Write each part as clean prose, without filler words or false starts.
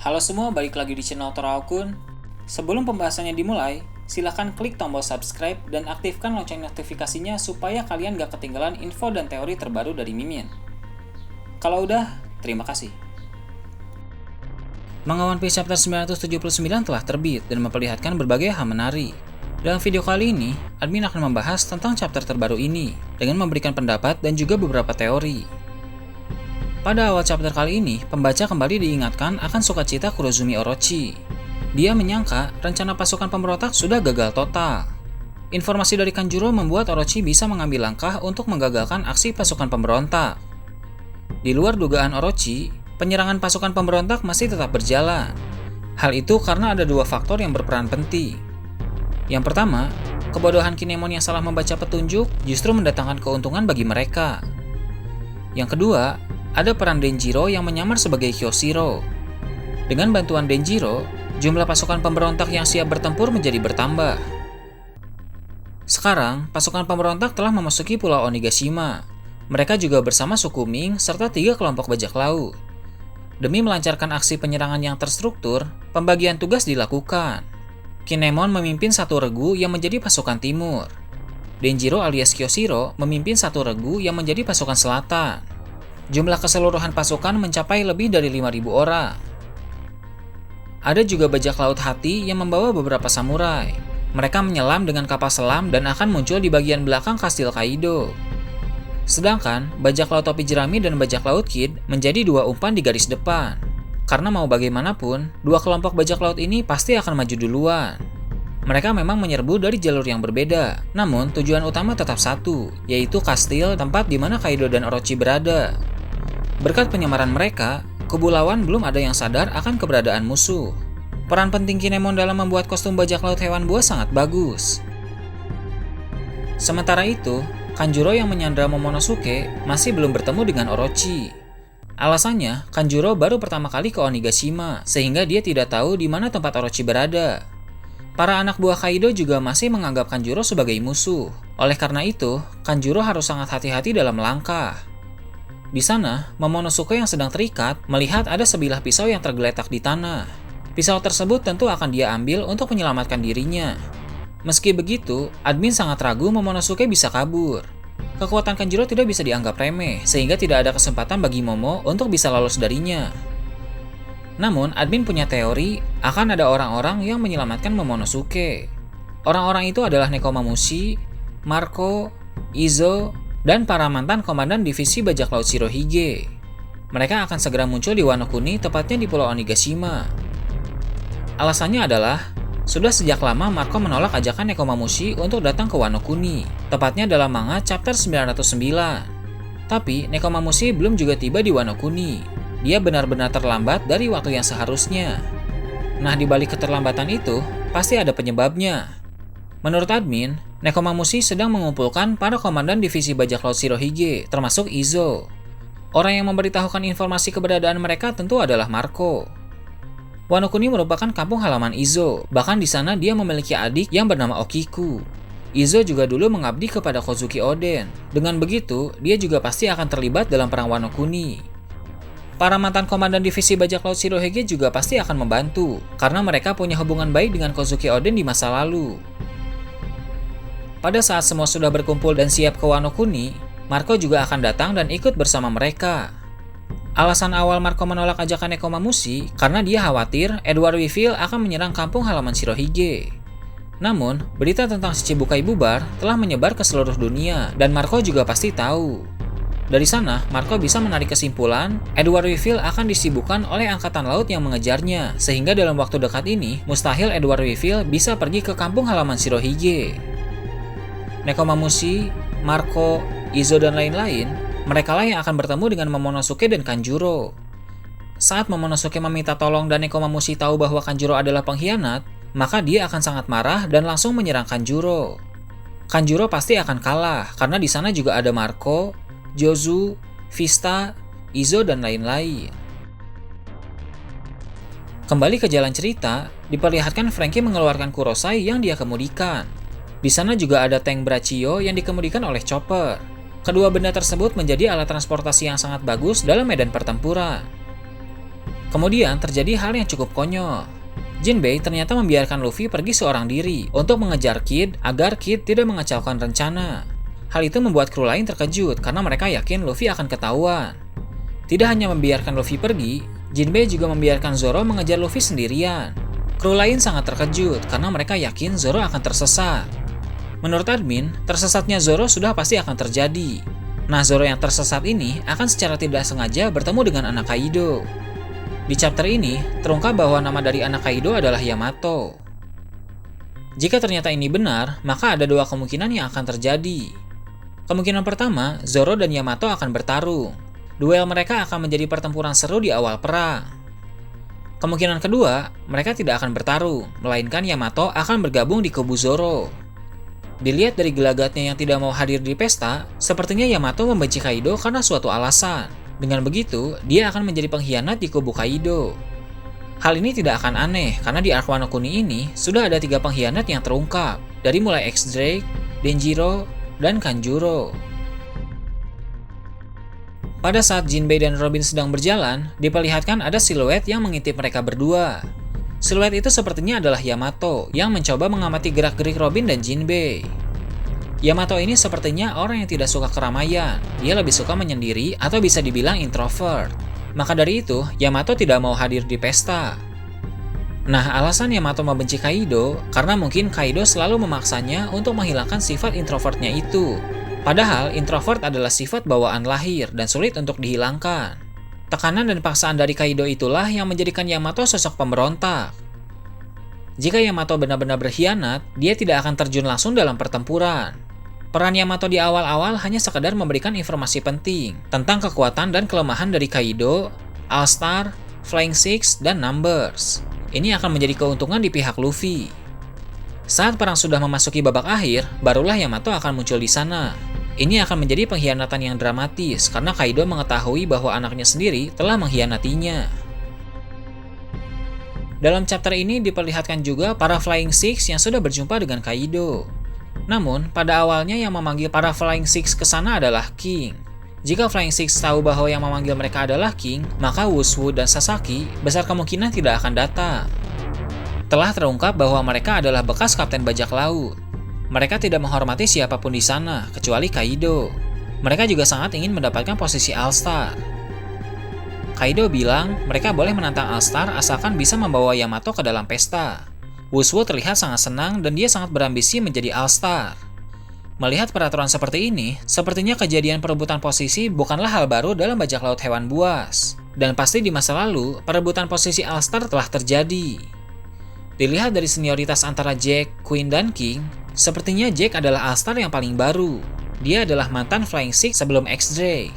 Halo semua, balik lagi di channel Toraokun. Sebelum pembahasannya dimulai, silahkan klik tombol subscribe dan aktifkan lonceng notifikasinya supaya kalian gak ketinggalan info dan teori terbaru dari Mimin. Kalau udah, terima kasih. Manga One Piece chapter 979 telah terbit dan memperlihatkan berbagai hal menarik. Dalam video kali ini, admin akan membahas tentang chapter terbaru ini dengan memberikan pendapat dan juga beberapa teori. Pada awal chapter kali ini, pembaca kembali diingatkan akan sukacita Kurozumi Orochi. Dia menyangka rencana pasukan pemberontak sudah gagal total. Informasi dari Kanjuro membuat Orochi bisa mengambil langkah untuk menggagalkan aksi pasukan pemberontak. Di luar dugaan Orochi, penyerangan pasukan pemberontak masih tetap berjalan. Hal itu karena ada dua faktor yang berperan penting. Yang pertama, kebodohan Kinemon yang salah membaca petunjuk justru mendatangkan keuntungan bagi mereka. Yang kedua, ada peran Denjiro yang menyamar sebagai Kyoshiro. Dengan bantuan Denjiro, jumlah pasukan pemberontak yang siap bertempur menjadi bertambah. Sekarang, pasukan pemberontak telah memasuki Pulau Onigashima. Mereka juga bersama suku Ming serta 3 kelompok bajak laut. Demi melancarkan aksi penyerangan yang terstruktur, pembagian tugas dilakukan. Kinemon memimpin satu regu yang menjadi pasukan timur. Denjiro alias Kyoshiro memimpin satu regu yang menjadi pasukan selatan. Jumlah keseluruhan pasukan mencapai lebih dari 5.000 orang. Ada juga bajak laut hati yang membawa beberapa samurai. Mereka menyelam dengan kapal selam dan akan muncul di bagian belakang kastil Kaido. Sedangkan, bajak laut topi jerami dan bajak laut Kid menjadi dua umpan di garis depan. Karena mau bagaimanapun, dua kelompok bajak laut ini pasti akan maju duluan. Mereka memang menyerbu dari jalur yang berbeda, namun tujuan utama tetap satu, yaitu kastil tempat di mana Kaido dan Orochi berada. Berkat penyamaran mereka, kubu lawan belum ada yang sadar akan keberadaan musuh. Peran penting Kinemon dalam membuat kostum bajak laut hewan buas sangat bagus. Sementara itu, Kanjuro yang menyandra Momonosuke masih belum bertemu dengan Orochi. Alasannya, Kanjuro baru pertama kali ke Onigashima, sehingga dia tidak tahu di mana tempat Orochi berada. Para anak buah Kaido juga masih menganggap Kanjuro sebagai musuh. Oleh karena itu, Kanjuro harus sangat hati-hati dalam langkah. Di sana, Momonosuke yang sedang terikat melihat ada sebilah pisau yang tergeletak di tanah. Pisau tersebut tentu akan dia ambil untuk menyelamatkan dirinya. Meski begitu, admin sangat ragu Momonosuke bisa kabur. Kekuatan Kanjuro tidak bisa dianggap remeh, sehingga tidak ada kesempatan bagi Momo untuk bisa lolos darinya. Namun, admin punya teori akan ada orang-orang yang menyelamatkan Momonosuke. Orang-orang itu adalah Nekomamushi, Marco, Izo, dan para mantan komandan divisi bajak laut Shirohige. Mereka akan segera muncul di Wano Kuni, tepatnya di Pulau Onigashima. Alasannya adalah, sudah sejak lama Marco menolak ajakan Nekomamushi untuk datang ke Wano Kuni, tepatnya dalam manga chapter 909. Tapi, Nekomamushi belum juga tiba di Wano Kuni. Dia benar-benar terlambat dari waktu yang seharusnya. Nah, di balik keterlambatan itu, pasti ada penyebabnya. Menurut admin, Nekomamushi sedang mengumpulkan para komandan divisi bajak laut Shirohige, termasuk Izo. Orang yang memberitahukan informasi keberadaan mereka tentu adalah Marco. Wano Kuni merupakan kampung halaman Izo, bahkan di sana dia memiliki adik yang bernama Okiku. Izo juga dulu mengabdi kepada Kozuki Oden. Dengan begitu, dia juga pasti akan terlibat dalam perang Wano Kuni. Para mantan komandan divisi bajak laut Shirohige juga pasti akan membantu, karena mereka punya hubungan baik dengan Kozuki Oden di masa lalu. Pada saat semua sudah berkumpul dan siap ke Wano Kuni, Marco juga akan datang dan ikut bersama mereka. Alasan awal Marco menolak ajakan Nekomamushi karena dia khawatir Edward Weevil akan menyerang kampung halaman Shirohige. Namun, berita tentang Shichibukai bubar telah menyebar ke seluruh dunia dan Marco juga pasti tahu. Dari sana, Marco bisa menarik kesimpulan Edward Weevil akan disibukkan oleh angkatan laut yang mengejarnya, sehingga dalam waktu dekat ini, mustahil Edward Weevil bisa pergi ke kampung halaman Shirohige. Nekomamushi, Marco, Izo, dan lain-lain, merekalah yang akan bertemu dengan Momonosuke dan Kanjuro. Saat Momonosuke meminta tolong dan Nekomamushi tahu bahwa Kanjuro adalah pengkhianat, maka dia akan sangat marah dan langsung menyerang Kanjuro. Kanjuro pasti akan kalah, karena di sana juga ada Marco, Jozu, Vista, Izo, dan lain-lain. Kembali ke jalan cerita, diperlihatkan Franky mengeluarkan Kurosai yang dia kemudikan. Di sana juga ada tank Brachio yang dikemudikan oleh Chopper. Kedua benda tersebut menjadi alat transportasi yang sangat bagus dalam medan pertempuran. Kemudian terjadi hal yang cukup konyol. Jinbei ternyata membiarkan Luffy pergi seorang diri untuk mengejar Kid agar Kid tidak mengacaukan rencana. Hal itu membuat kru lain terkejut karena mereka yakin Luffy akan ketahuan. Tidak hanya membiarkan Luffy pergi, Jinbei juga membiarkan Zoro mengejar Luffy sendirian. Kru lain sangat terkejut karena mereka yakin Zoro akan tersesat. Menurut admin, tersesatnya Zoro sudah pasti akan terjadi. Nah, Zoro yang tersesat ini akan secara tidak sengaja bertemu dengan anak Kaido. Di chapter ini, terungkap bahwa nama dari anak Kaido adalah Yamato. Jika ternyata ini benar, maka ada dua kemungkinan yang akan terjadi. Kemungkinan pertama, Zoro dan Yamato akan bertarung. Duel mereka akan menjadi pertempuran seru di awal perang. Kemungkinan kedua, mereka tidak akan bertarung, melainkan Yamato akan bergabung di kubu Zoro. Dilihat dari gelagatnya yang tidak mau hadir di pesta, sepertinya Yamato membenci Kaido karena suatu alasan. Dengan begitu, dia akan menjadi pengkhianat di kubu Kaido. Hal ini tidak akan aneh, karena di arc Wano Kuni ini sudah ada 3 pengkhianat yang terungkap, dari mulai X-Drake, Denjiro, dan Kanjuro. Pada saat Jinbei dan Robin sedang berjalan, diperlihatkan ada siluet yang mengintip mereka berdua. Siluet itu sepertinya adalah Yamato, yang mencoba mengamati gerak-gerik Robin dan Jinbei. Yamato ini sepertinya orang yang tidak suka keramaian. Dia lebih suka menyendiri atau bisa dibilang introvert. Maka dari itu, Yamato tidak mau hadir di pesta. Nah, alasan Yamato membenci Kaido karena mungkin Kaido selalu memaksanya untuk menghilangkan sifat introvertnya itu. Padahal introvert adalah sifat bawaan lahir dan sulit untuk dihilangkan. Tekanan dan paksaan dari Kaido itulah yang menjadikan Yamato sosok pemberontak. Jika Yamato benar-benar berkhianat, dia tidak akan terjun langsung dalam pertempuran. Peran Yamato di awal-awal hanya sekedar memberikan informasi penting tentang kekuatan dan kelemahan dari Kaido, All-Star, Flying Six, dan Numbers. Ini akan menjadi keuntungan di pihak Luffy. Saat perang sudah memasuki babak akhir, barulah Yamato akan muncul di sana. Ini akan menjadi pengkhianatan yang dramatis karena Kaido mengetahui bahwa anaknya sendiri telah mengkhianatinya. Dalam chapter ini diperlihatkan juga para Flying Six yang sudah berjumpa dengan Kaido. Namun, pada awalnya yang memanggil para Flying Six ke sana adalah King. Jika Flying Six tahu bahwa yang memanggil mereka adalah King, maka Wushu dan Sasaki besar kemungkinan tidak akan datang. Telah terungkap bahwa mereka adalah bekas kapten bajak laut. Mereka tidak menghormati siapapun di sana, kecuali Kaido. Mereka juga sangat ingin mendapatkan posisi All-Star. Kaido bilang mereka boleh menantang All-Star asalkan bisa membawa Yamato ke dalam pesta. Wushu terlihat sangat senang dan dia sangat berambisi menjadi All-Star. Melihat peraturan seperti ini, sepertinya kejadian perebutan posisi bukanlah hal baru dalam bajak laut hewan buas. Dan pasti di masa lalu, perebutan posisi All-Star telah terjadi. Dilihat dari senioritas antara Jack, Queen, dan King, sepertinya Jack adalah All-Star yang paling baru. Dia adalah mantan Flying Six sebelum X-Drake.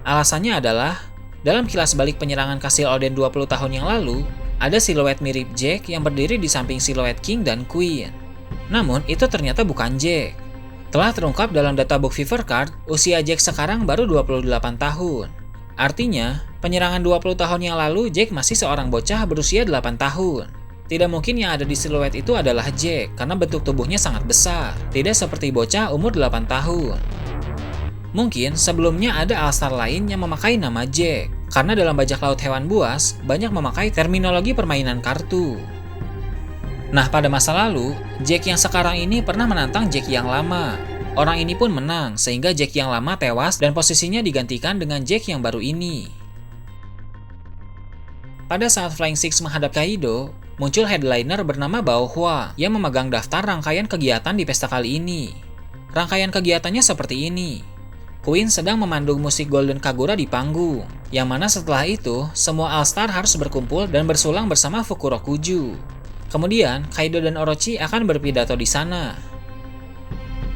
Alasannya adalah, dalam kilas balik penyerangan Kastil Oden 20 tahun yang lalu, ada siluet mirip Jack yang berdiri di samping siluet King dan Queen. Namun, itu ternyata bukan Jack. Telah terungkap dalam databook Fever Card, usia Jack sekarang baru 28 tahun. Artinya, penyerangan 20 tahun yang lalu Jack masih seorang bocah berusia 8 tahun. Tidak mungkin yang ada di siluet itu adalah Jack, karena bentuk tubuhnya sangat besar, tidak seperti bocah umur 8 tahun. Mungkin sebelumnya ada All-Star lain yang memakai nama Jack, karena dalam bajak laut hewan buas banyak memakai terminologi permainan kartu. Nah, pada masa lalu, Jack yang sekarang ini pernah menantang Jack yang lama. Orang ini pun menang, sehingga Jack yang lama tewas dan posisinya digantikan dengan Jack yang baru ini. Pada saat Flying Six menghadap Kaido, muncul headliner bernama Bao Hua yang memegang daftar rangkaian kegiatan di pesta kali ini. Rangkaian kegiatannya seperti ini. Queen sedang memandu musik Golden Kagura di panggung, yang mana setelah itu, semua All-Star harus berkumpul dan bersulang bersama Fukurokuju. Kemudian, Kaido dan Orochi akan berpidato di sana.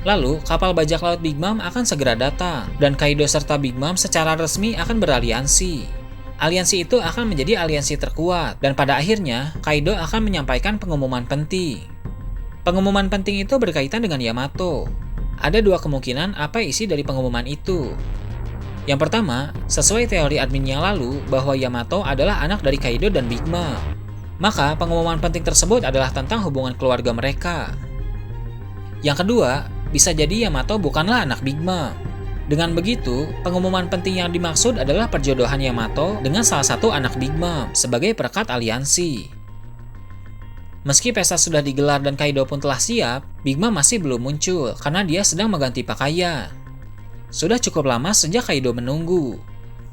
Lalu, kapal bajak laut Big Mom akan segera datang, dan Kaido serta Big Mom secara resmi akan beraliansi. Aliansi itu akan menjadi aliansi terkuat, dan pada akhirnya, Kaido akan menyampaikan pengumuman penting. Pengumuman penting itu berkaitan dengan Yamato. Ada dua kemungkinan apa isi dari pengumuman itu. Yang pertama, sesuai teori admin yang lalu bahwa Yamato adalah anak dari Kaido dan Big Mom. Maka pengumuman penting tersebut adalah tentang hubungan keluarga mereka. Yang kedua, bisa jadi Yamato bukanlah anak Big Mom. Dengan begitu, pengumuman penting yang dimaksud adalah perjodohan Yamato dengan salah satu anak Big Mom sebagai perekat aliansi. Meski pesta sudah digelar dan Kaido pun telah siap, Big Mom masih belum muncul karena dia sedang mengganti pakaian. Sudah cukup lama sejak Kaido menunggu.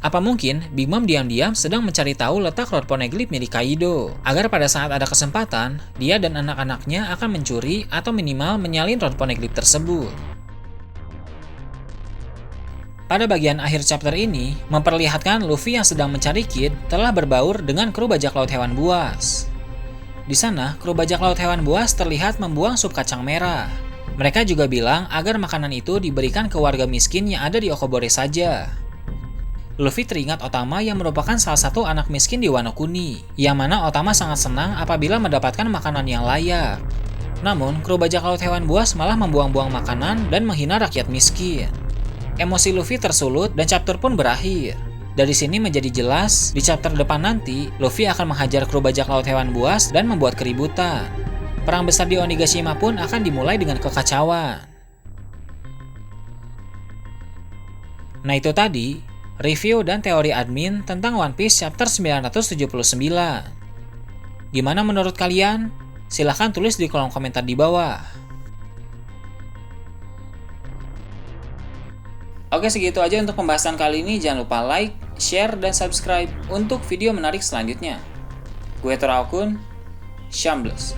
Apa mungkin Big Mom diam-diam sedang mencari tahu letak rod poneglyph milik Kaido, agar pada saat ada kesempatan, dia dan anak-anaknya akan mencuri atau minimal menyalin rod poneglyph tersebut. Pada bagian akhir chapter ini, memperlihatkan Luffy yang sedang mencari Kid telah berbaur dengan kru bajak laut hewan buas. Di sana, kru bajak laut hewan buas terlihat membuang sup kacang merah. Mereka juga bilang agar makanan itu diberikan ke warga miskin yang ada di Okobore saja. Luffy teringat Otama yang merupakan salah satu anak miskin di Wano Kuni, yang mana Otama sangat senang apabila mendapatkan makanan yang layak. Namun, kru bajak laut hewan buas malah membuang-buang makanan dan menghina rakyat miskin. Emosi Luffy tersulut dan chapter pun berakhir. Dari sini menjadi jelas, di chapter depan nanti, Luffy akan menghajar kru bajak laut hewan buas dan membuat keributan. Perang besar di Onigashima pun akan dimulai dengan kekacauan. Nah itu tadi, review dan teori admin tentang One Piece chapter 979. Gimana menurut kalian? Silahkan tulis di kolom komentar di bawah. Oke, segitu aja untuk pembahasan kali ini. Jangan lupa like, share, dan subscribe untuk video menarik selanjutnya. Gue Toraokun, Shambles.